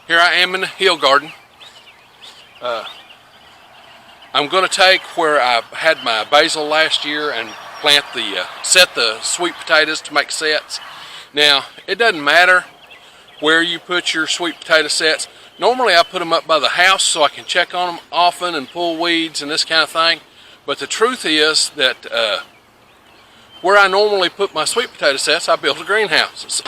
Here I am in the hill garden. I'm going to take where I had my basil last year and plant set the sweet potatoes to make sets. Now, it doesn't matter where you put your sweet potato sets. Normally I put them up by the house so I can check on them often and pull weeds and this kind of thing. But the truth is that where I normally put my sweet potato sets, I built a greenhouse.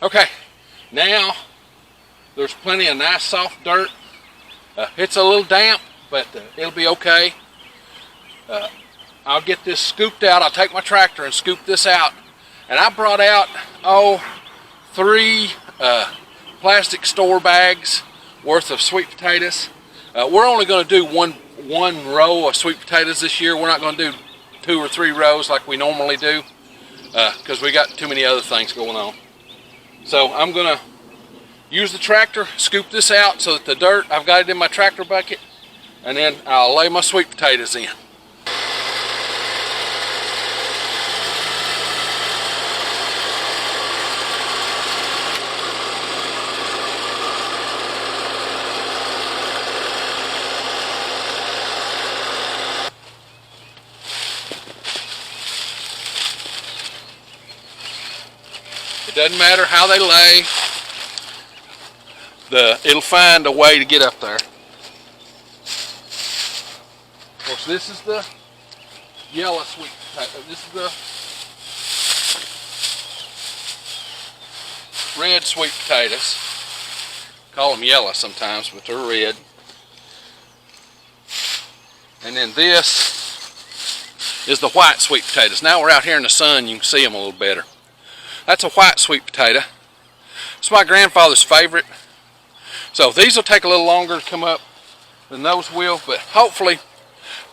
Okay, now there's plenty of nice soft dirt. It's a little damp, but it'll be okay. I'll get this scooped out. I'll take my tractor and scoop this out. And I brought out, 3 plastic store bags worth of sweet potatoes. We're only going to do one row of sweet potatoes this year. We're not going to do 2 or 3 rows like we normally do because we got too many other things going on. So I'm going to use the tractor, scoop this out so that the dirt, I've got it in my tractor bucket, and then I'll lay my sweet potatoes in. It doesn't matter how they lay, it'll find a way to get up there. Of course, this is the yellow sweet potato. This is the red sweet potatoes. Call them yellow sometimes, but they're red. And then this is the white sweet potatoes. Now we're out here in the sun, you can see them a little better. That's a white sweet potato. It's my grandfather's favorite. So these will take a little longer to come up than those will, but hopefully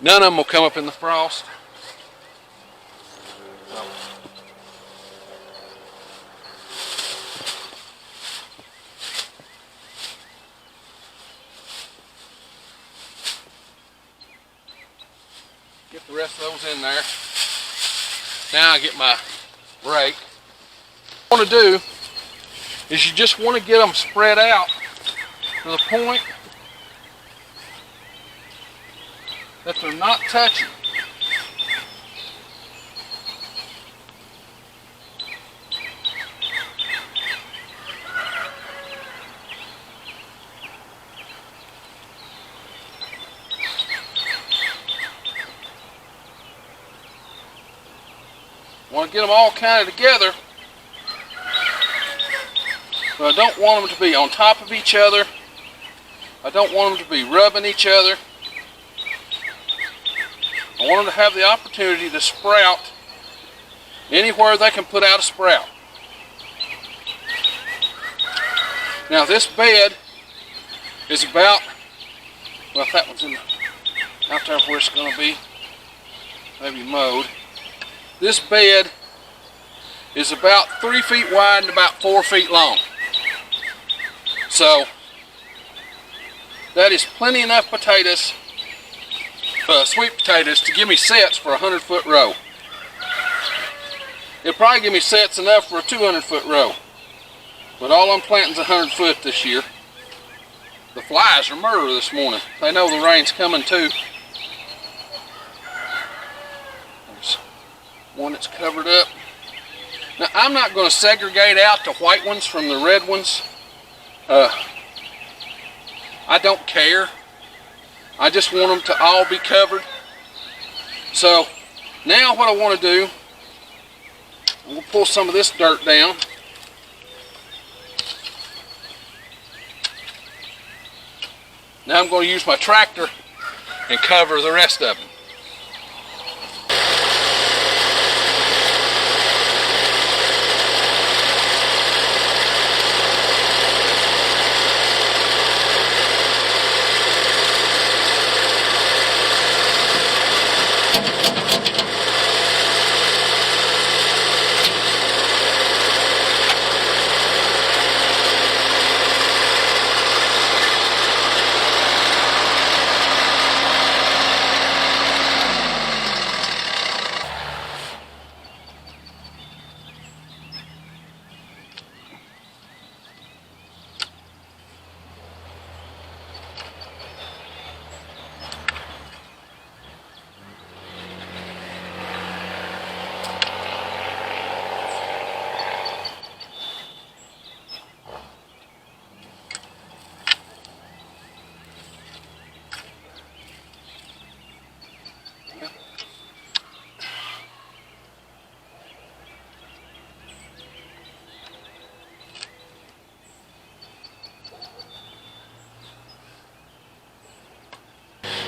none of them will come up in the frost. Get the rest of those in there. Now I get my rake. What you want to do is you just want to get them spread out to the point that they're not touching. Want to get them all kind of together. But I don't want them to be on top of each other. I don't want them to be rubbing each other. I want them to have the opportunity to sprout anywhere they can put out a sprout. Now this bed is about, well, if that one's out there where it's going to be maybe mowed. This bed is about 3 feet wide and about 4 feet long. So that is plenty enough potatoes, sweet potatoes, to give me sets for a 100-foot row. It'll probably give me sets enough for a 200-foot row. But all I'm planting is 100 foot this year. The flies are murder this morning. They know the rain's coming too. There's one that's covered up. Now I'm not going to segregate out the white ones from the red ones. I don't care. I just want them to all be covered. So now what I want to do, we'll pull some of this dirt down. Now I'm going to use my tractor and cover the rest of them.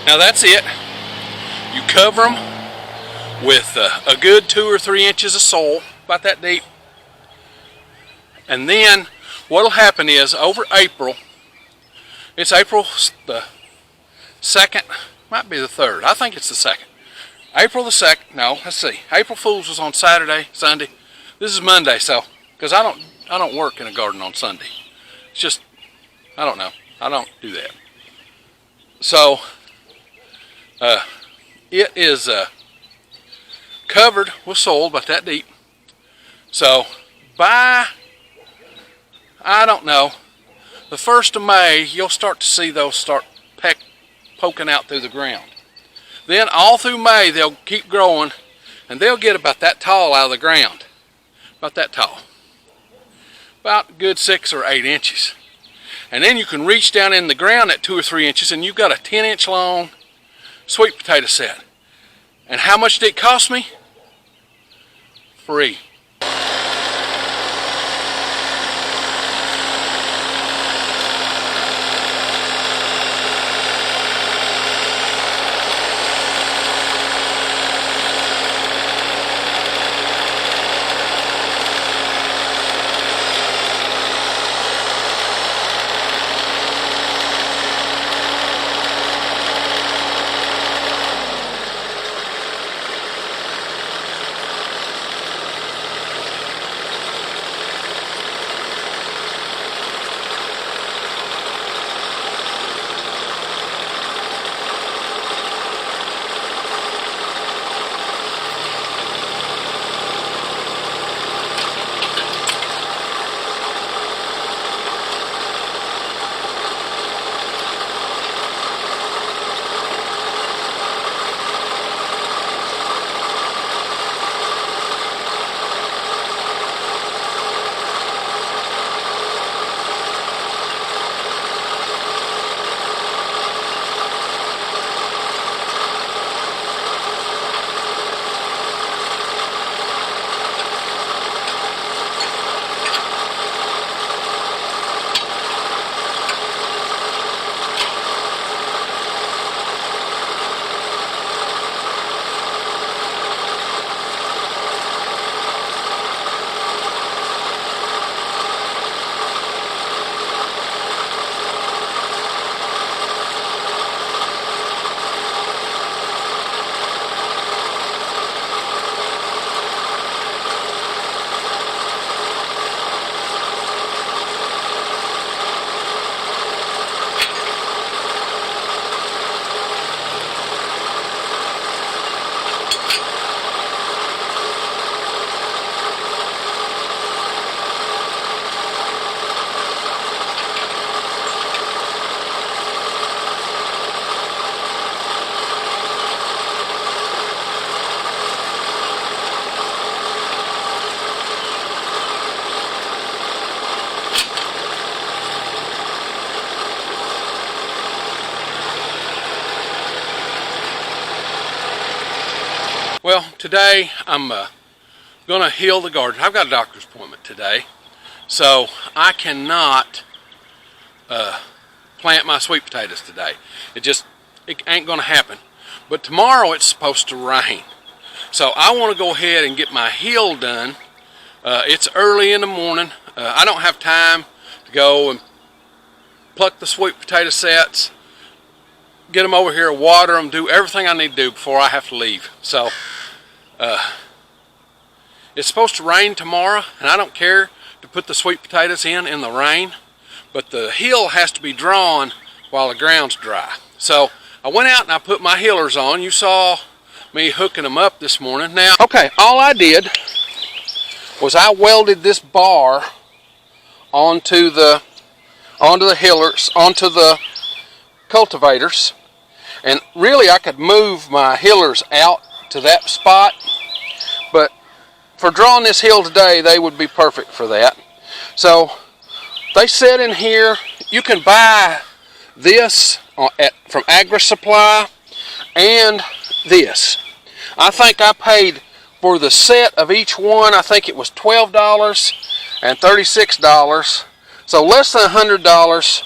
Now that's it. You cover them with a good 2 or 3 inches of soil, about that deep. And then what'll happen is over April, it's April the 2nd, might be the 3rd, I think it's the 2nd. April the 2nd, no, let's see. April Fool's was on Saturday, Sunday. This is Monday, so, because I don't work in a garden on Sunday. It's just, I don't know. I don't do that. So, it is covered with soil about that deep. So by, I don't know, the 1st of May, you'll start to see those start poking out through the ground. Then all through May, they'll keep growing, and they'll get about that tall out of the ground. About that tall. About a good 6 or 8 inches. And then you can reach down in the ground at 2 or 3 inches, and you've got a 10-inch long sweet potato set. And how much did it cost me? Free. today I'm gonna heal the garden. I've got a doctor's appointment today, so I cannot plant my sweet potatoes today. It ain't gonna happen. But tomorrow it's supposed to rain, so I want to go ahead and get my heel done. It's early in the morning. I don't have time to go and pluck the sweet potato sets, get them over here, water them, do everything I need to do before I have to leave. So it's supposed to rain tomorrow, and I don't care to put the sweet potatoes in the rain, but the heel has to be drawn while the ground's dry. So I went out and I put my heelers on. You saw me hooking them up this morning. Now, okay, all I did was I welded this bar onto the heelers, onto the cultivators, and really I could move my heelers out to that spot, but for drawing this heel today, they would be perfect for that. So they sit in here. You can buy this from Agri Supply and this. I think I paid for the set of each one, I think it was $12 and $36. So less than $100,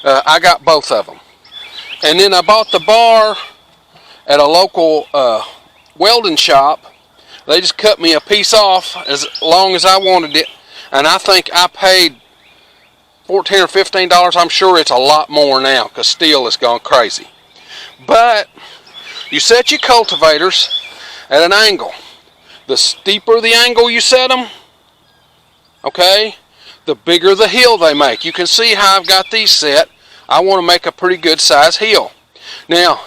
I got both of them. And then I bought the bar at a local welding shop. They just cut me a piece off as long as I wanted it. And I think I paid $14 or $15. I'm sure it's a lot more now because steel has gone crazy. But you set your cultivators at an angle. The steeper the angle you set them, okay, the bigger the heel they make. You can see how I've got these set. I want to make a pretty good size heel. Now,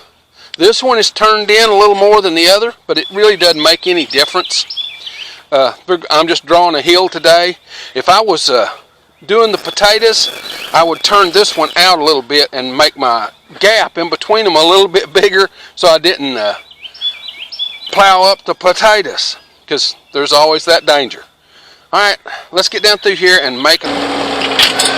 this one is turned in a little more than the other, but it really doesn't make any difference. I'm just drawing a heel today. If I was doing the potatoes, I would turn this one out a little bit and make my gap in between them a little bit bigger so I didn't plow up the potatoes, because there's always that danger. Alright, let's get down through here and make them.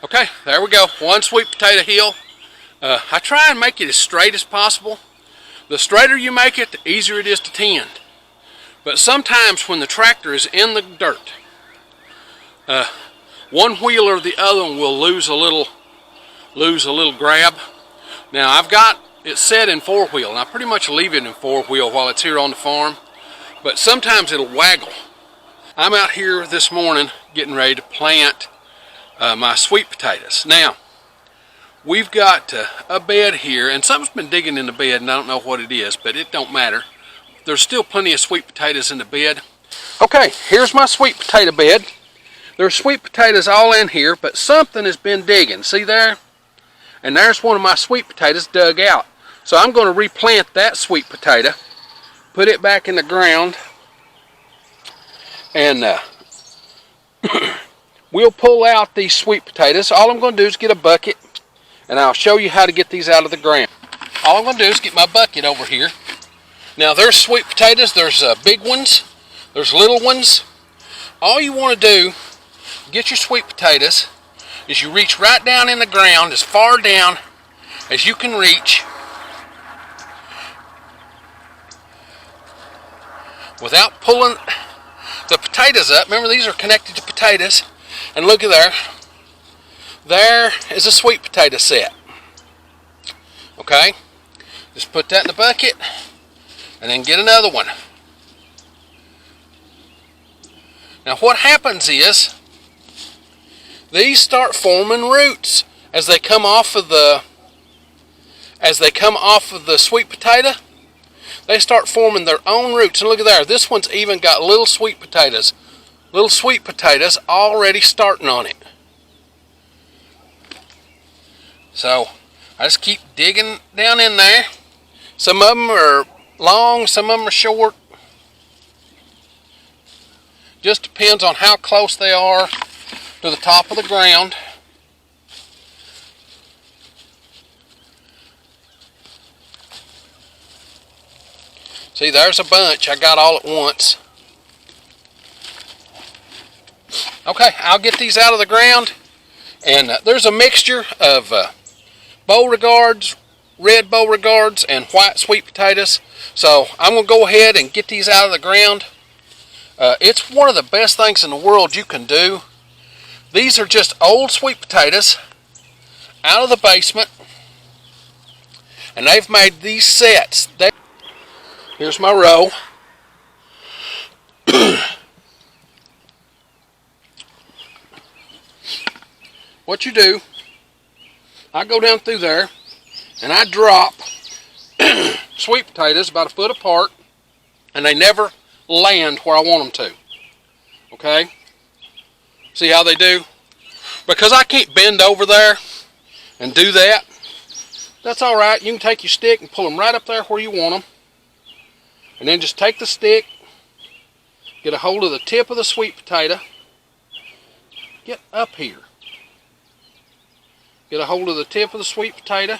Okay, there we go. One sweet potato heel. I try and make it as straight as possible. The straighter you make it, the easier it is to tend. But sometimes when the tractor is in the dirt, one wheel or the other one will lose a little grab. Now I've got it set in 4-wheel, and I pretty much leave it in 4-wheel while it's here on the farm. But sometimes it'll waggle. I'm out here this morning getting ready to plant my sweet potatoes. Now, we've got a bed here, and something's been digging in the bed, and I don't know what it is, but it don't matter. There's still plenty of sweet potatoes in the bed. Okay, here's my sweet potato bed. There's sweet potatoes all in here, but something has been digging. See there? And there's one of my sweet potatoes dug out. So I'm going to replant that sweet potato, put it back in the ground, and we'll pull out these sweet potatoes. All I'm going to do is get a bucket, and I'll show you how to get these out of the ground. All I'm going to do is get my bucket over here. Now there's sweet potatoes, there's big ones, there's little ones. All you want to do, get your sweet potatoes, is you reach right down in the ground, as far down as you can reach, without pulling the potatoes up. Remember, these are connected to potatoes. And look at there. There is a sweet potato set. Okay? Just put that in the bucket and then get another one. Now what happens is these start forming roots as they come off of the as they come off of the sweet potato, they start forming their own roots. And look at there, this one's even got little sweet potatoes already starting on it. So I just keep digging down in there. Some of them are long, some of them are short. Just depends on how close they are to the top of the ground. See, there's a bunch I got all at once. Okay, I'll get these out of the ground. And there's a mixture of Beauregards, red Beauregards, and white sweet potatoes. So I'm going to go ahead and get these out of the ground. It's one of the best things in the world you can do. These are just old sweet potatoes out of the basement. And they've made these sets. Here's my row. What you do, I go down through there and I drop sweet potatoes about a foot apart, and they never land where I want them to. Okay? See how they do? Because I can't bend over there and do that. That's alright. You can take your stick and pull them right up there where you want them. And then just take the stick, get a hold of the tip of the sweet potato, get up here. Get a hold of the tip of the sweet potato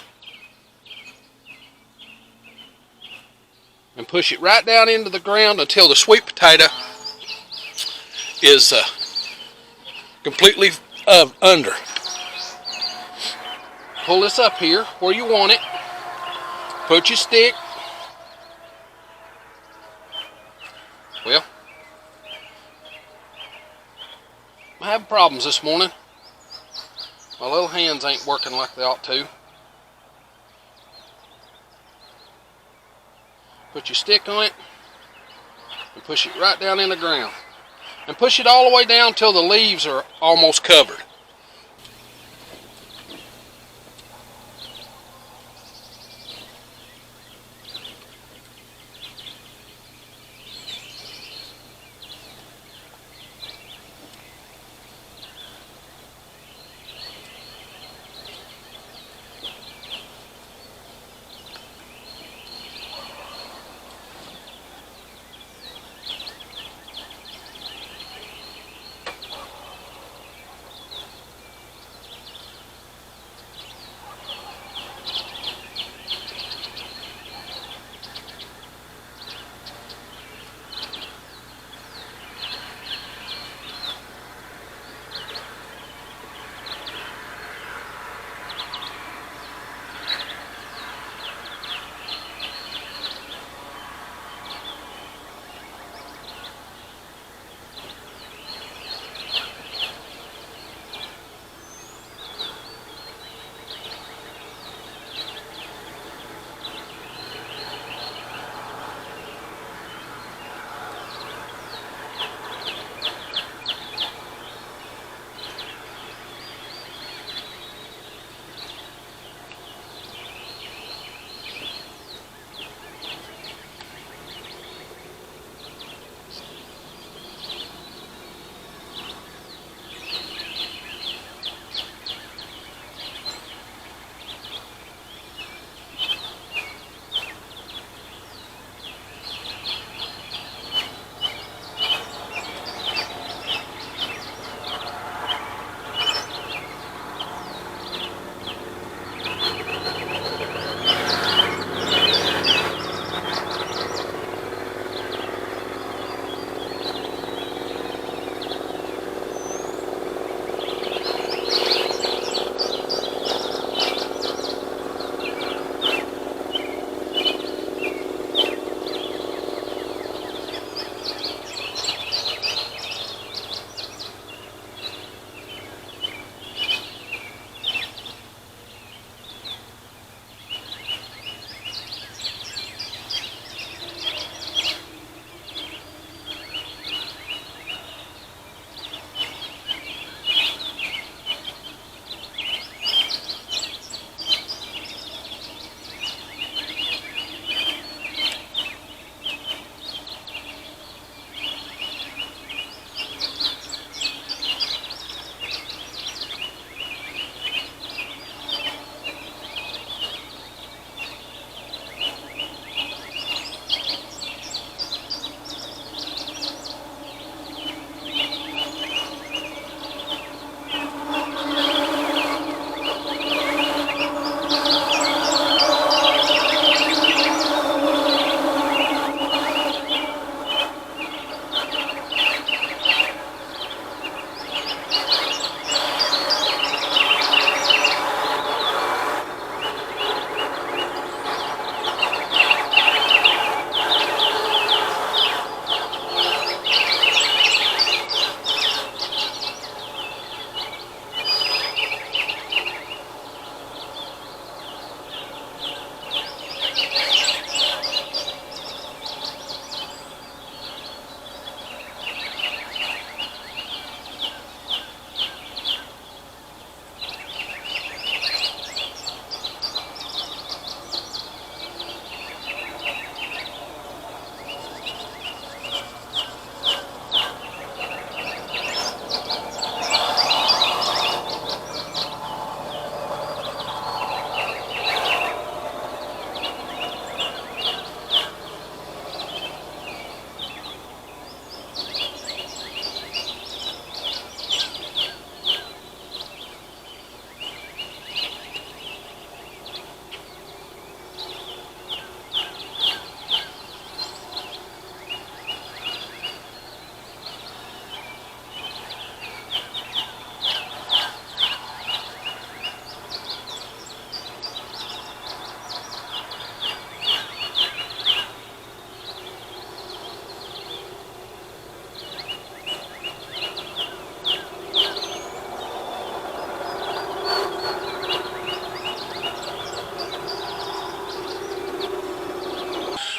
and push it right down into the ground until the sweet potato is completely under. Pull this up here where you want it. Put your stick. Well, I'm having problems this morning. My little hands ain't working like they ought to. Put your stick on it and push it right down in the ground. And push it all the way down till the leaves are almost covered.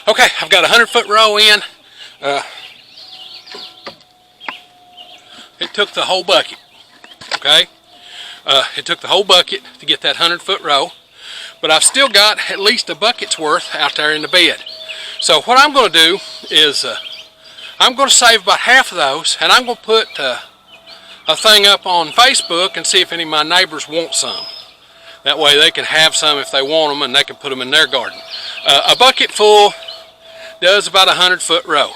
Okay, I've got a 100-foot row in. It took the whole bucket, okay? It took the whole bucket to get that 100-foot row, but I've still got at least a bucket's worth out there in the bed. So what I'm going to do is I'm going to save about half of those, and I'm going to put a thing up on Facebook and see if any of my neighbors want some. That way they can have some if they want them, and they can put them in their garden. A bucket full does about a 100-foot row.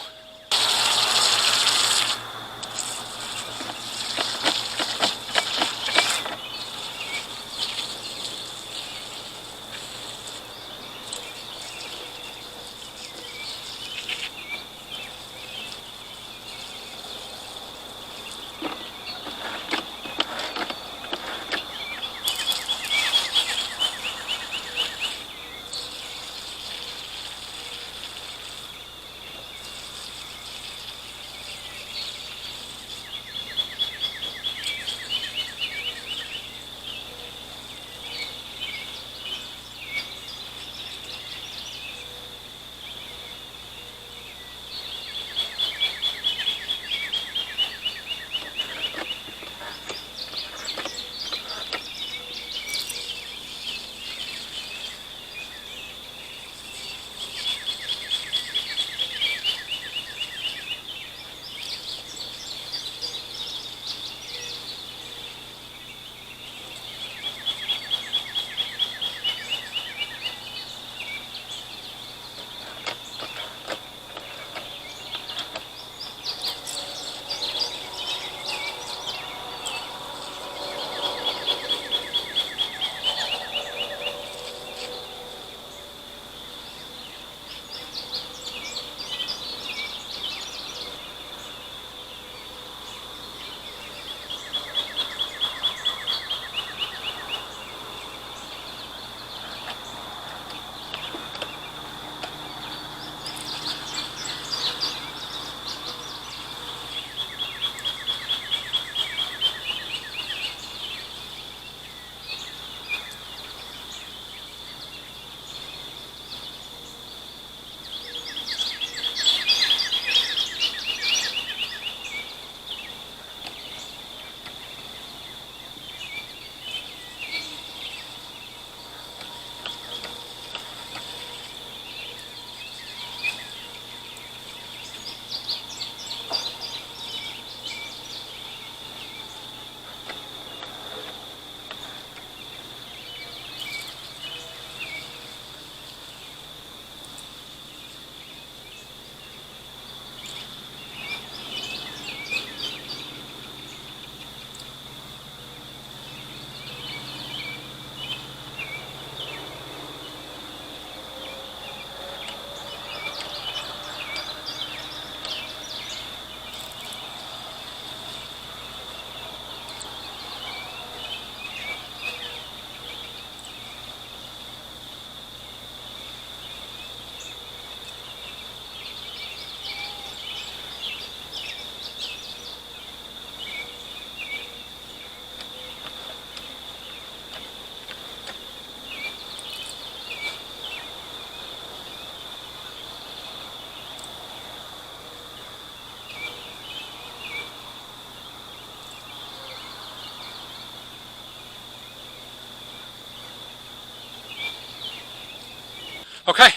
Okay,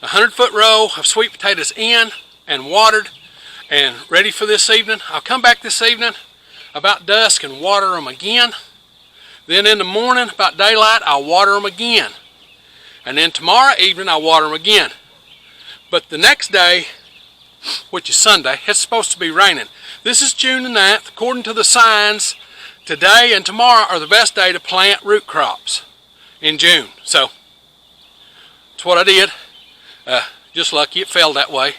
a 100-foot row of sweet potatoes in and watered and ready for this evening. I'll come back this evening about dusk and water them again. Then in the morning, about daylight, I'll water them again. And then tomorrow evening, I'll water them again. But the next day, which is Sunday, it's supposed to be raining. This is June the 9th. According to the signs, today and tomorrow are the best day to plant root crops in June. So that's what I did. Just lucky it fell that way.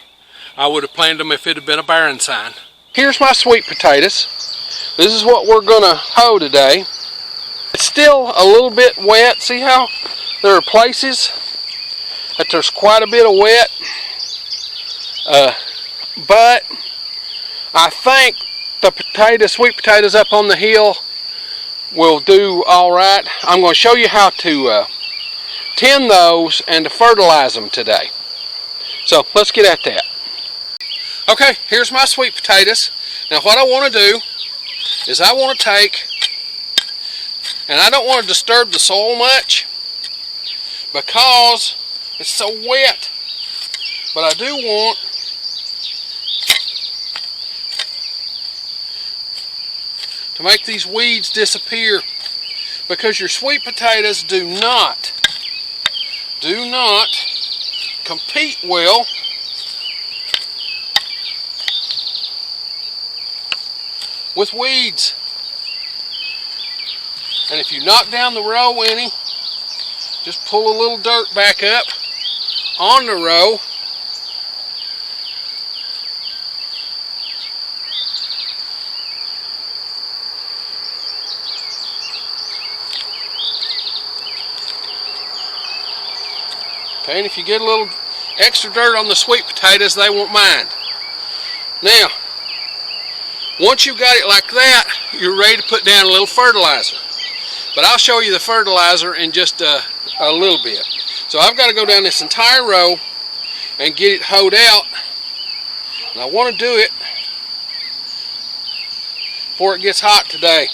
I would have planted them if it had been a barren sign. Here's my sweet potatoes. This is what we're going to hoe today. It's still a little bit wet. See how there are places that there's quite a bit of wet? But I think the sweet potatoes up on the hill will do all right. I'm going to show you how to tend those and to fertilize them today. So let's get at that. Okay, here's my sweet potatoes. Now what I want to do is I want to take, and I don't want to disturb the soil much because it's so wet, but I do want to make these weeds disappear, because your sweet potatoes do not compete well with weeds. And if you knock down the row any, just pull a little dirt back up on the row. Okay, and if you get a little extra dirt on the sweet potatoes, they won't mind. Now, once you've got it like that, you're ready to put down a little fertilizer. But I'll show you the fertilizer in just a little bit. So I've got to go down this entire row and get it hoed out. And I want to do it before it gets hot today.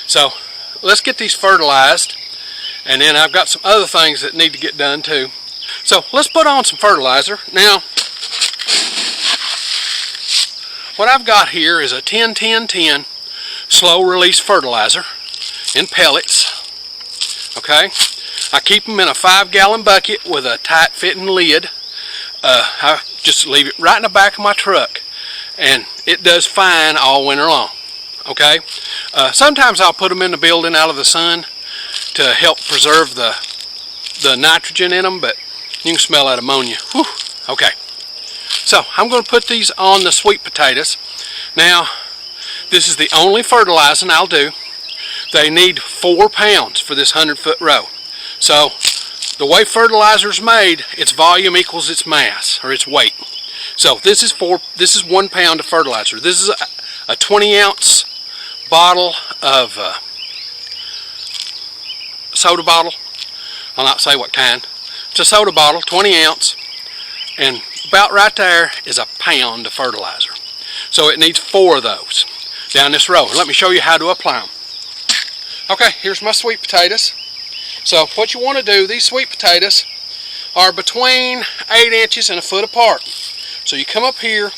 So let's get these fertilized, and then I've got some other things that need to get done too. So let's put on some fertilizer. Now, what I've got here is a 10-10-10 slow release fertilizer in pellets. Okay, I keep them in a 5-gallon bucket with a tight fitting lid. I just leave it right in the back of my truck, and it does fine all winter long. Okay, sometimes I'll put them in the building out of the sun to help preserve the nitrogen in them, but you can smell that ammonia. Whew. Okay, so I'm going to put these on the sweet potatoes. Now, this is the only fertilizing I'll do. They need 4 pounds for this 100-foot row. So the way fertilizer's made, its volume equals its mass, or its weight. So this is 1 pound of fertilizer. This is a 20-ounce bottle of soda bottle. I'll not say what kind. It's a soda bottle, 20 ounce, and about right there is a pound of fertilizer. So it needs 4 of those down this row. Let me show you how to apply them. Okay, here's my sweet potatoes. So what you want to do, these sweet potatoes are between 8 inches and a foot apart. So you come up here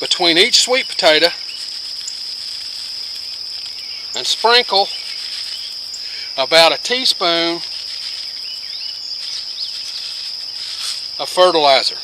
between each sweet potato and sprinkle about a teaspoon of fertilizer.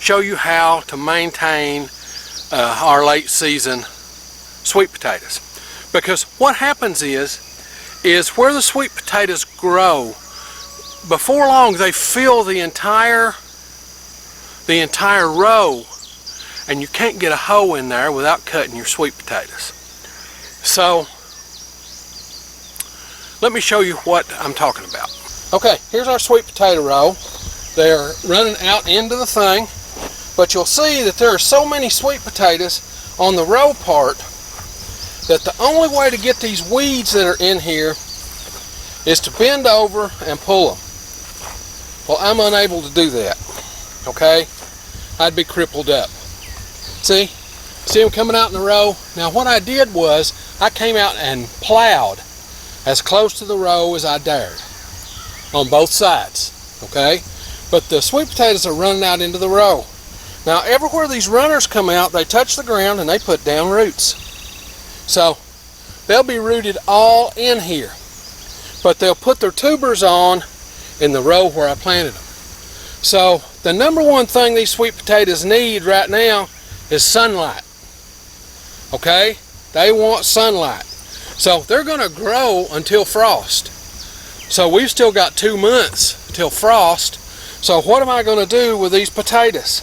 Show you how to maintain our late season sweet potatoes, because what happens is where the sweet potatoes grow, before long they fill the entire row, and you can't get a hoe in there without cutting your sweet potatoes. So let me show you what I'm talking about. Okay, here's our sweet potato row. They're running out into the thing. But you'll see that there are so many sweet potatoes on the row part that the only way to get these weeds that are in here is to bend over and pull them. Well, I'm unable to do that. Okay? I'd be crippled up. See them coming out in the row? Now what I did was I came out and plowed as close to the row as I dared on both sides. Okay? But the sweet potatoes are running out into the row. Now everywhere these runners come out, they touch the ground and they put down roots. So they'll be rooted all in here. But they'll put their tubers on in the row where I planted them. So the number one thing these sweet potatoes need right now is sunlight. Okay? They want sunlight. So they're going to grow until frost. So we've still got 2 months till frost. So what am I going to do with these potatoes?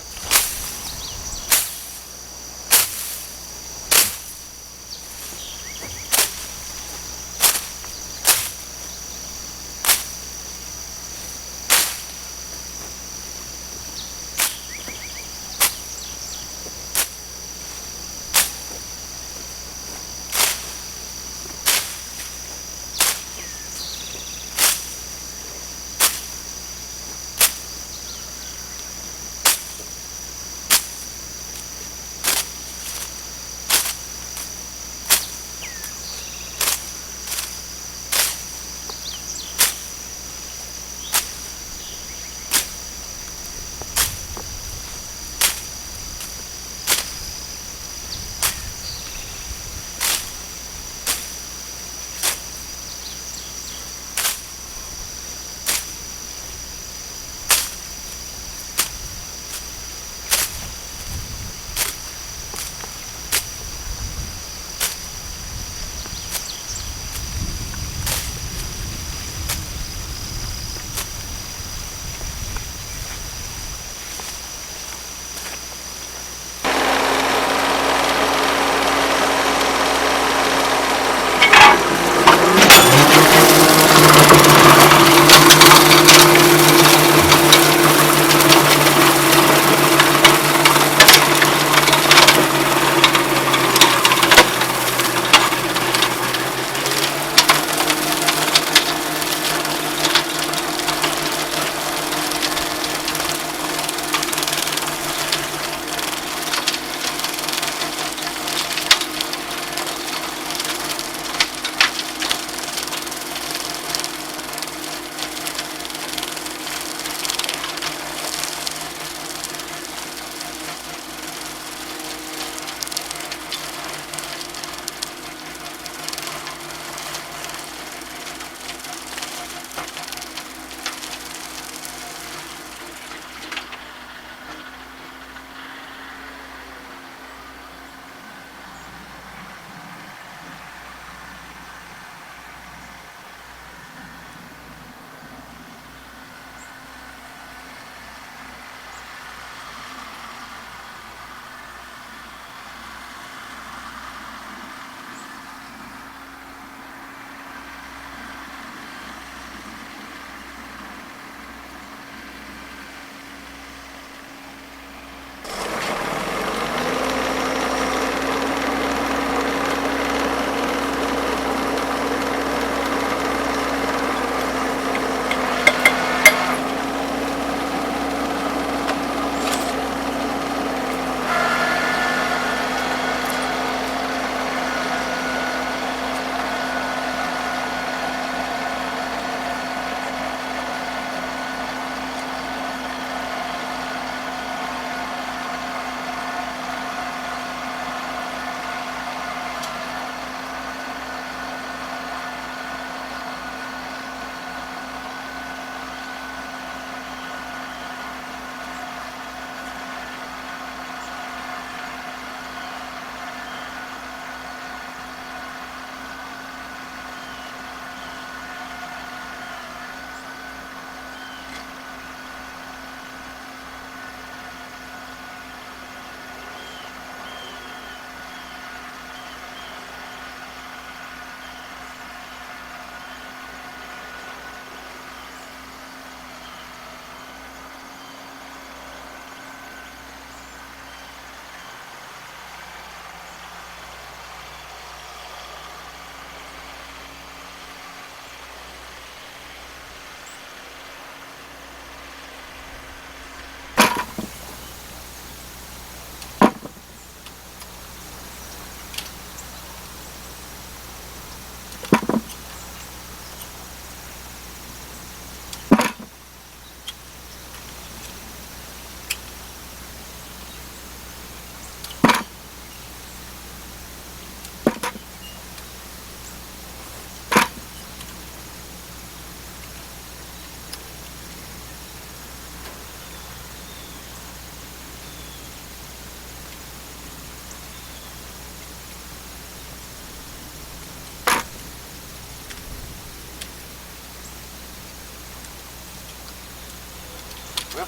Well,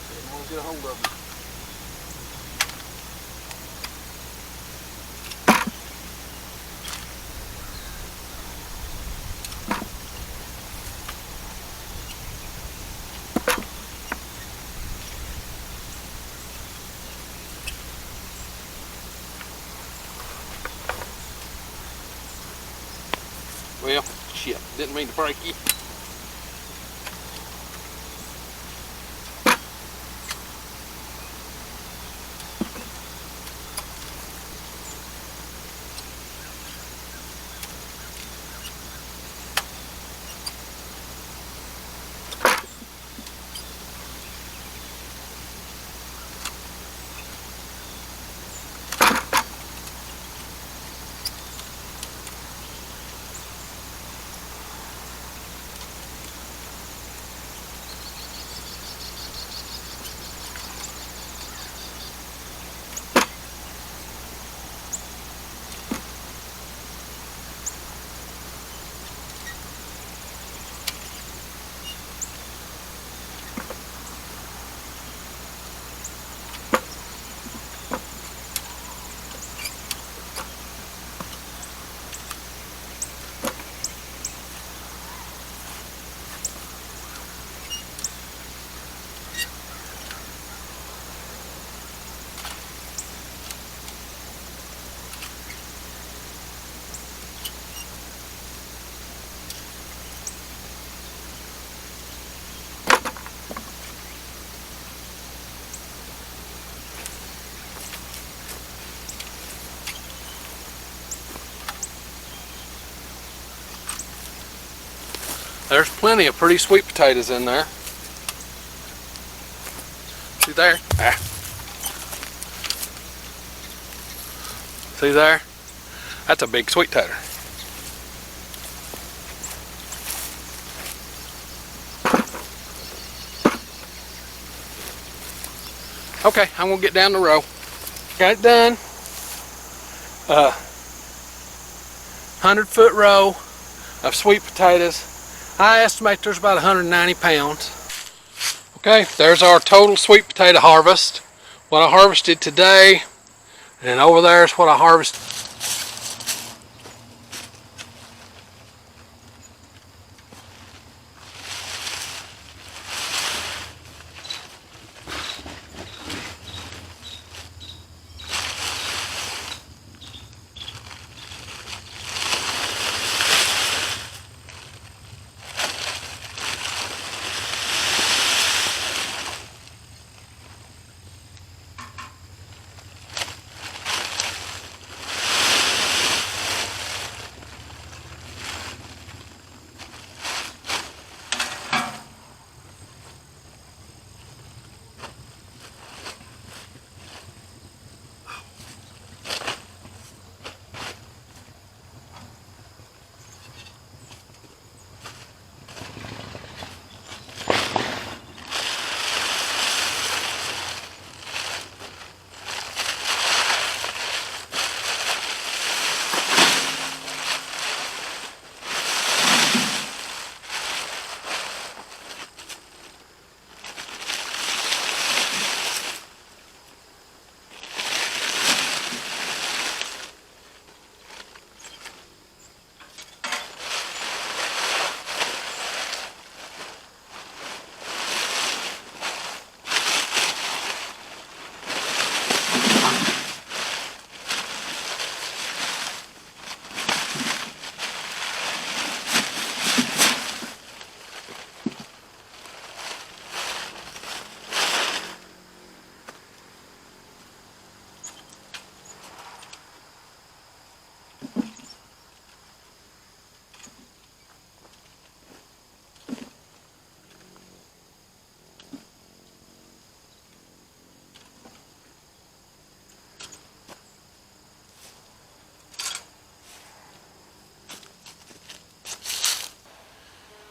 didn't want to get a hold of them. Well, shit, didn't mean to break you. There's plenty of pretty sweet potatoes in there. See there? Ah. See there? That's a big sweet potato. Okay, I'm gonna get down the row. Got it done. 100-foot row of sweet potatoes. I estimate there's about 190 pounds. Okay, there's our total sweet potato harvest. What I harvested today, and over there is what I harvested.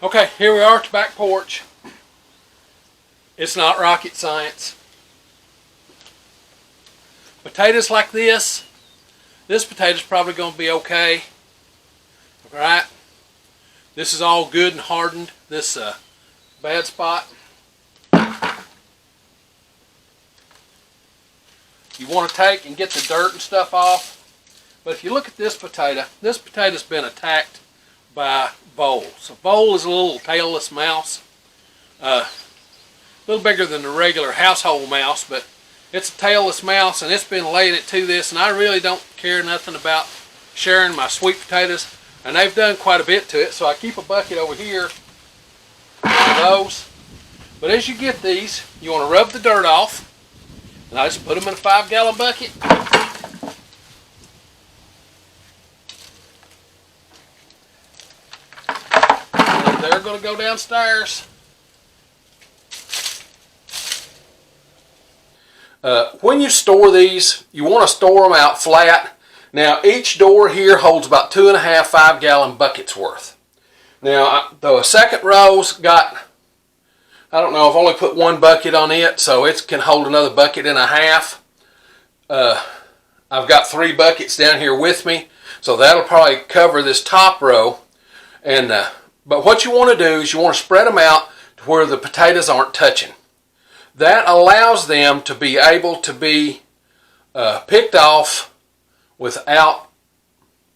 Okay, here we are at the back porch. It's not rocket science. Potatoes like this potato's probably going to be okay. Alright, this is all good and hardened. This bad spot, you want to take and get the dirt and stuff off. But if you look at this potato's been attacked by voles. A vole is a little tailless mouse. A little bigger than the regular household mouse, but it's a tailless mouse, and it's been laid it to this, and I really don't care nothing about sharing my sweet potatoes, and they've done quite a bit to it, so I keep a bucket over here for those. But as you get these, you want to rub the dirt off, and I just put them in a 5-gallon bucket. And they're going to go downstairs. When you store these, you want to store them out flat. Now each door here holds about 2.5 5-gallon buckets worth. Now the second row's got, I don't know, I've only put one bucket on it, so it can hold another bucket and a half. I've got 3 buckets down here with me, so that'll probably cover this top row. And but what you want to do is you want to spread them out to where the potatoes aren't touching. That allows them to be able to be picked off without,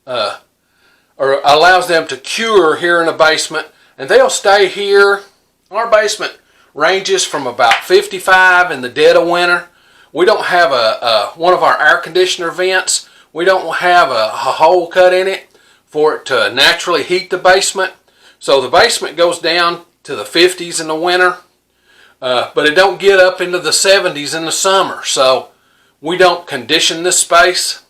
or allows them to cure here in the basement, and they'll stay here. Our basement ranges from about 55 in the dead of winter. We don't have one of our air conditioner vents. We don't have a hole cut in it for it to naturally heat the basement. So the basement goes down to the 50s in the winter. But it don't get up into the 70s in the summer, so we don't condition this space.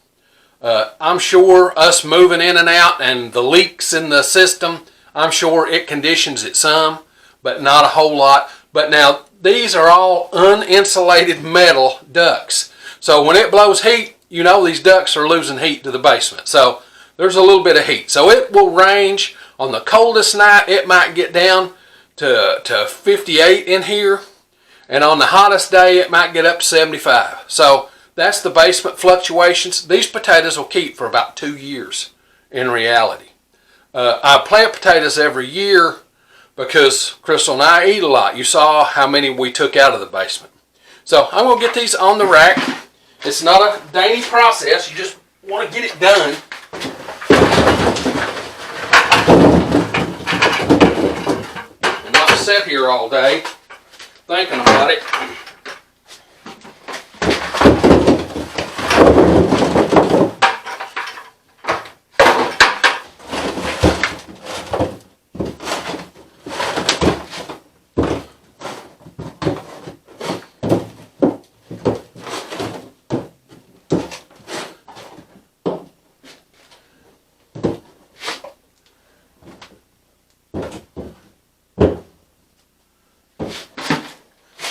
I'm sure us moving in and out and the leaks in the system, I'm sure it conditions it some, but not a whole lot. But now these are all uninsulated metal ducts, so when it blows heat, you know these ducts are losing heat to the basement. So there's a little bit of heat. So it will range. On the coldest night, it might get down to 58 in here, and on the hottest day it might get up to 75. So that's the basement fluctuations. These potatoes will keep for about 2 years in reality. I plant potatoes every year because Crystal and I eat a lot. You saw how many we took out of the basement. So I'm going to get these on the rack. It's not a dainty process, you just want to get it done. Sit here all day thinking about it.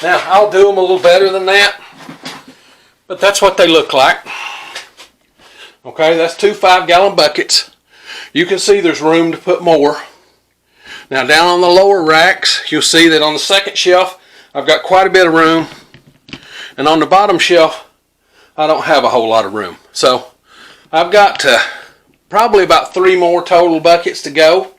Now, I'll do them a little better than that, but that's what they look like. Okay, that's 2 5-gallon buckets. You can see there's room to put more. Now, down on the lower racks, you'll see that on the second shelf, I've got quite a bit of room. And on the bottom shelf, I don't have a whole lot of room. So, I've got probably about 3 more total buckets to go.